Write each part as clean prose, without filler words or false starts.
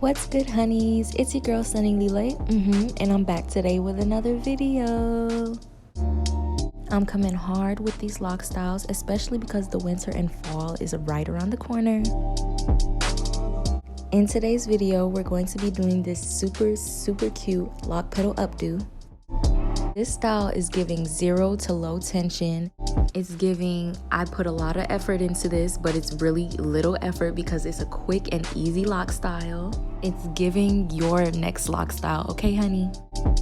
What's good, honeys? It's your girl Sunnily Late, and I'm back today with another video. I'm coming hard with these lock styles, especially because the winter and fall is right around the corner. In today's video, we're going to be doing this super cute lock pedal updo. This style is giving zero to low tension. It's giving, I put a lot of effort into this, but it's really little effort because it's a quick and easy lock style. It's giving your next lock style, okay, honey?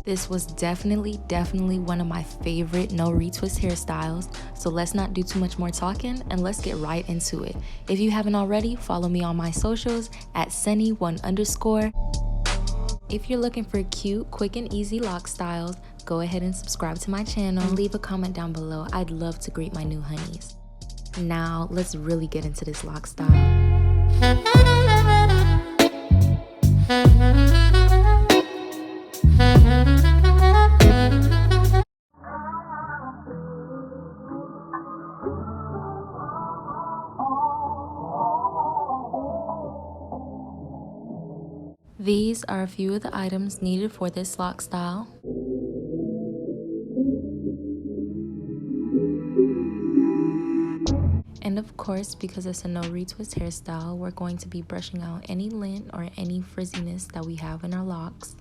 This was definitely one of my favorite no retwist hairstyles. So let's not do too much more talking and let's get right into it. If you haven't already, follow me on my socials at Sunny1_. If you're looking for cute, quick, and easy lock styles, go ahead and subscribe to my channel and leave a comment down below. I'd love to greet my new honeys. Now, let's really get into this lock style. These are a few of the items needed for this lock style. And of course, because it's a no retwist hairstyle, we're going to be brushing out any lint or any frizziness that we have in our locks.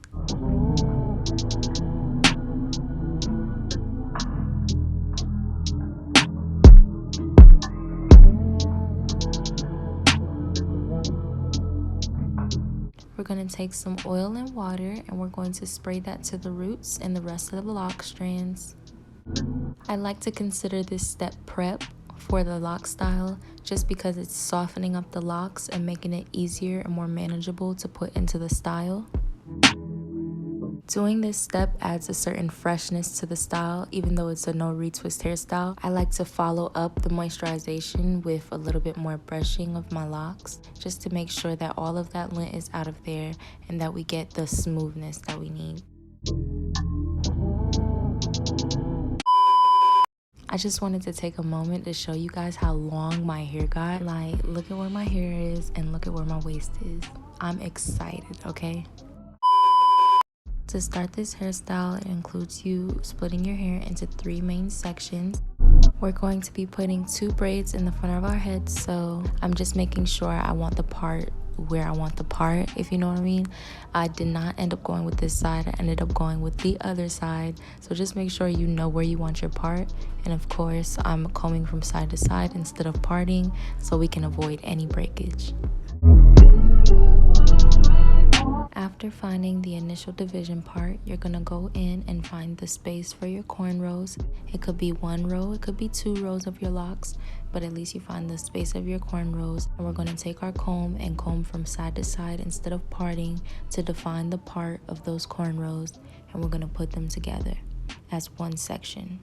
We're going to take some oil and water and we're going to spray that to the roots and the rest of the lock strands. I like to consider this step prep for the lock style just because it's softening up the locks and making it easier and more manageable to put into the style. Doing this step adds a certain freshness to the style, even though it's a no retwist hairstyle. I like to follow up the moisturization with a little bit more brushing of my locks, just to make sure that all of that lint is out of there and that we get the smoothness that we need. I just wanted to take a moment to show you guys how long my hair got. Like, look at where my hair is and look at where my waist is. I'm excited, okay? To start this hairstyle, it includes you splitting your hair into 3 main sections. We're going to be putting 2 braids in the front of our head, so I'm just making sure I want the part where I want the part, if you know what I mean. I did not end up going with this side. I ended up going with the other side. So just make sure you know where you want your part. And of course, I'm combing from side to side instead of parting so we can avoid any breakage. After finding the initial division part, you're gonna go in and find the space for your cornrows. It could be 1 row, it could be 2 rows of your locks, but at least you find the space of your cornrows. And we're gonna take our comb and comb from side to side instead of parting to define the part of those cornrows, and we're gonna put them together as one section.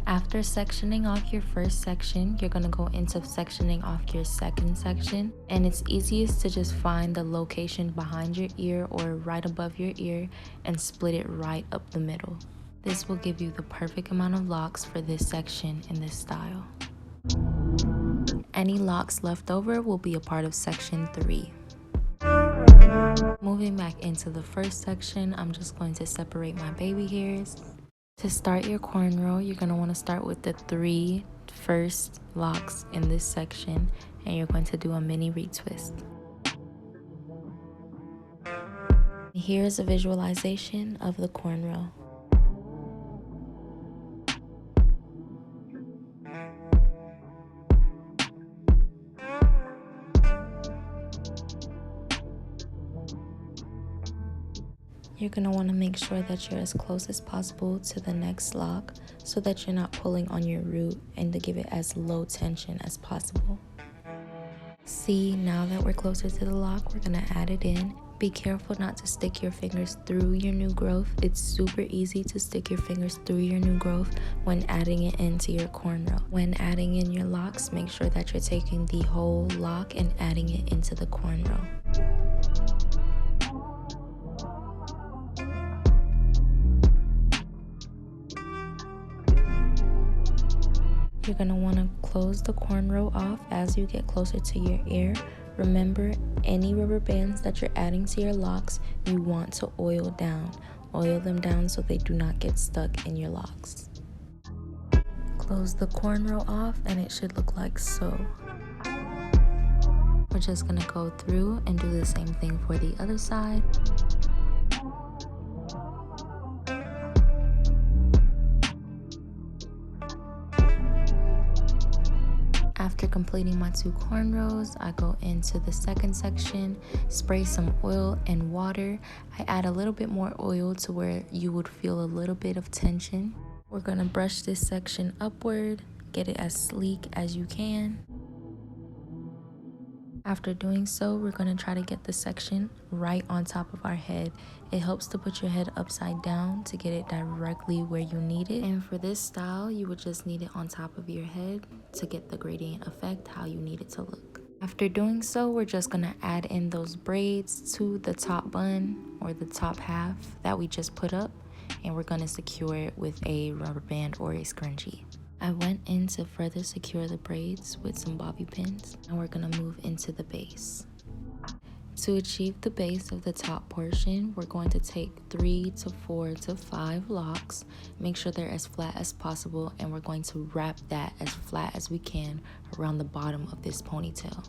After sectioning off your first section, you're going to go into sectioning off your second section, and it's easiest to just find the location behind your ear or right above your ear and split it right up the middle. This will give you the perfect amount of locks for this section in this style. Any locks left over will be a part of section 3. Moving back into the first section, I'm just going to separate my baby hairs. To start your cornrow, you're going to want to start with the 3 first locks in this section, and you're going to do a mini retwist. Here's a visualization of the cornrow. You're going to want to make sure that you're as close as possible to the next lock so that you're not pulling on your root, and to give it as low tension as possible. See, now that we're closer to the lock, we're going to add it in. Be careful not to stick your fingers through your new growth. It's super easy to stick your fingers through your new growth when adding it into your cornrow. When adding in your locks, make sure that you're taking the whole lock and adding it into the cornrow. You're going to want to close the cornrow off as you get closer to your ear. Remember, any rubber bands that you're adding to your locks, you want to oil down. Oil them down so they do not get stuck in your locks. Close the cornrow off and it should look like so. We're just gonna go through and do the same thing for the other side. After completing my 2 cornrows, I go into the second section, spray some oil and water. I add a little bit more oil to where you would feel a little bit of tension. We're gonna brush this section upward, get it as sleek as you can. After doing so, we're going to try to get the section right on top of our head. It helps to put your head upside down to get it directly where you need it. And for this style, you would just need it on top of your head to get the gradient effect how you need it to look. After doing so, we're just going to add in those braids to the top bun or the top half that we just put up. And we're going to secure it with a rubber band or a scrunchie. I went in to further secure the braids with some bobby pins, and we're gonna move into the base. To achieve the base of the top portion, we're going to take 3 to 4 to 5 locks, make sure they're as flat as possible, and we're going to wrap that as flat as we can around the bottom of this ponytail.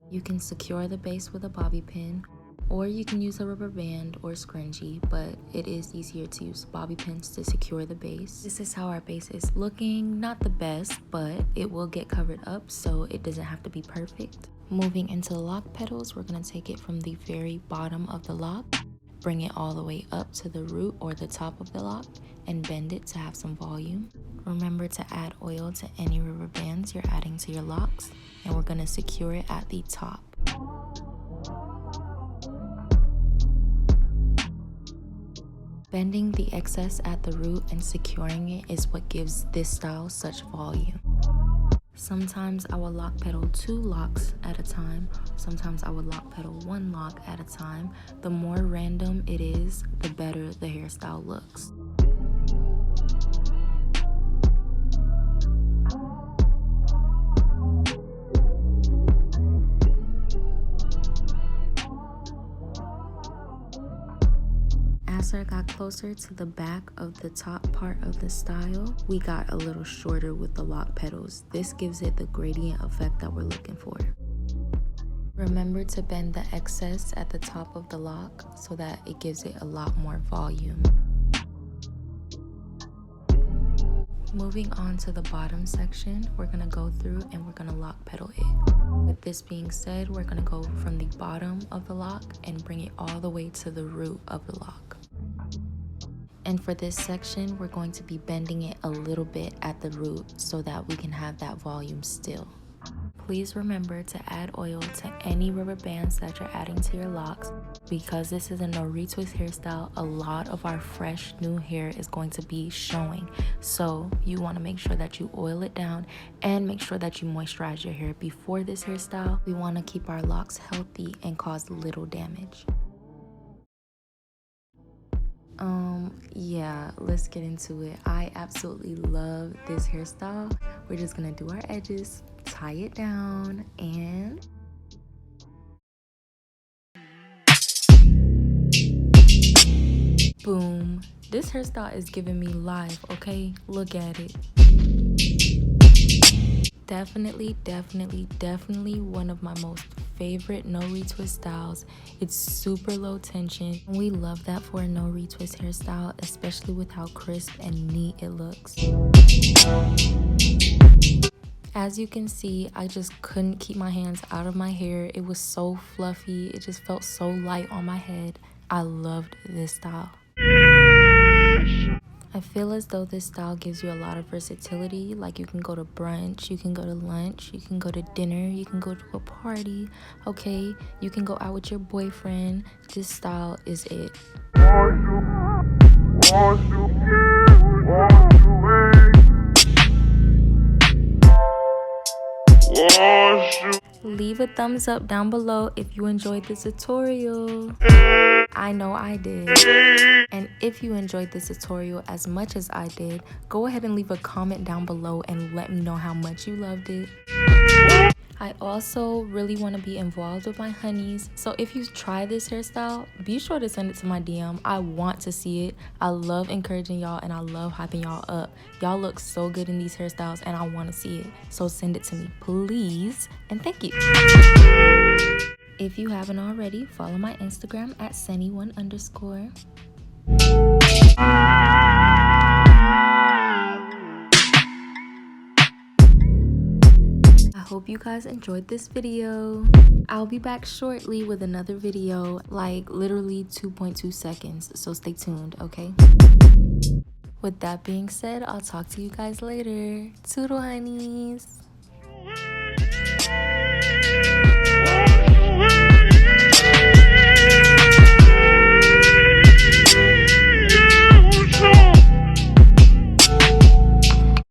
You can secure the base with a bobby pin, or you can use a rubber band or scrunchie, but it is easier to use bobby pins to secure the base. This is how our base is looking. Not the best, but it will get covered up, so it doesn't have to be perfect. Moving into the lock pedals, we're going to take it from the very bottom of the lock, bring it all the way up to the root or the top of the lock, and bend it to have some volume. Remember to add oil to any rubber bands you're adding to your locks, and we're going to secure it at the top. Bending the excess at the root and securing it is what gives this style such volume. Sometimes I will lock pedal 2 locks at a time. Sometimes I would lock pedal 1 lock at a time. The more random it is, the better the hairstyle looks. As I got closer to the back of the top part of the style, we got a little shorter with the lock pedals. This gives it the gradient effect that we're looking for. Remember to bend the excess at the top of the lock so that it gives it a lot more volume. Moving on to the bottom section, we're going to go through and we're going to lock pedal it. With this being said, we're going to go from the bottom of the lock and bring it all the way to the root of the lock. And for this section, we're going to be bending it a little bit at the root so that we can have that volume still. Please remember to add oil to any rubber bands that you're adding to your locks. Because this is a no retwist hairstyle, a lot of our fresh new hair is going to be showing. So you want to make sure that you oil it down and make sure that you moisturize your hair before this hairstyle. We want to keep our locks healthy and cause little damage. Yeah, let's get into it. I absolutely love this hairstyle. We're just gonna do our edges, tie it down, and boom. This hairstyle is giving me life, okay? Look at it. Definitely one of my most favorite no retwist styles. It's super low tension. We love that for a no retwist hairstyle, especially with how crisp and neat it looks. As you can see, I just couldn't keep my hands out of my hair. It was so fluffy. It just felt so light on my head. I loved this style. I feel as though this style gives you a lot of versatility. Like you can go to brunch, you can go to lunch, you can go to dinner, you can go to a party, okay? You can go out with your boyfriend. This style is it. Leave a thumbs up down below if you enjoyed this tutorial. I know I did. And if you enjoyed this tutorial as much as I did, go ahead and leave a comment down below and let me know how much you loved it. I also really want to be involved with my honeys, so if you try this hairstyle, be sure to send it to my DM. I want to see it. I love encouraging y'all and I love hyping y'all up. Y'all look so good in these hairstyles and I want to see it, so send it to me, please, and thank you. If you haven't already, follow my Instagram at Sunny1_. I hope you guys enjoyed this video. I'll be back shortly with another video, like literally 2.2 seconds, so stay tuned, okay? With that being said, I'll talk to you guys later. Toodle, honeys.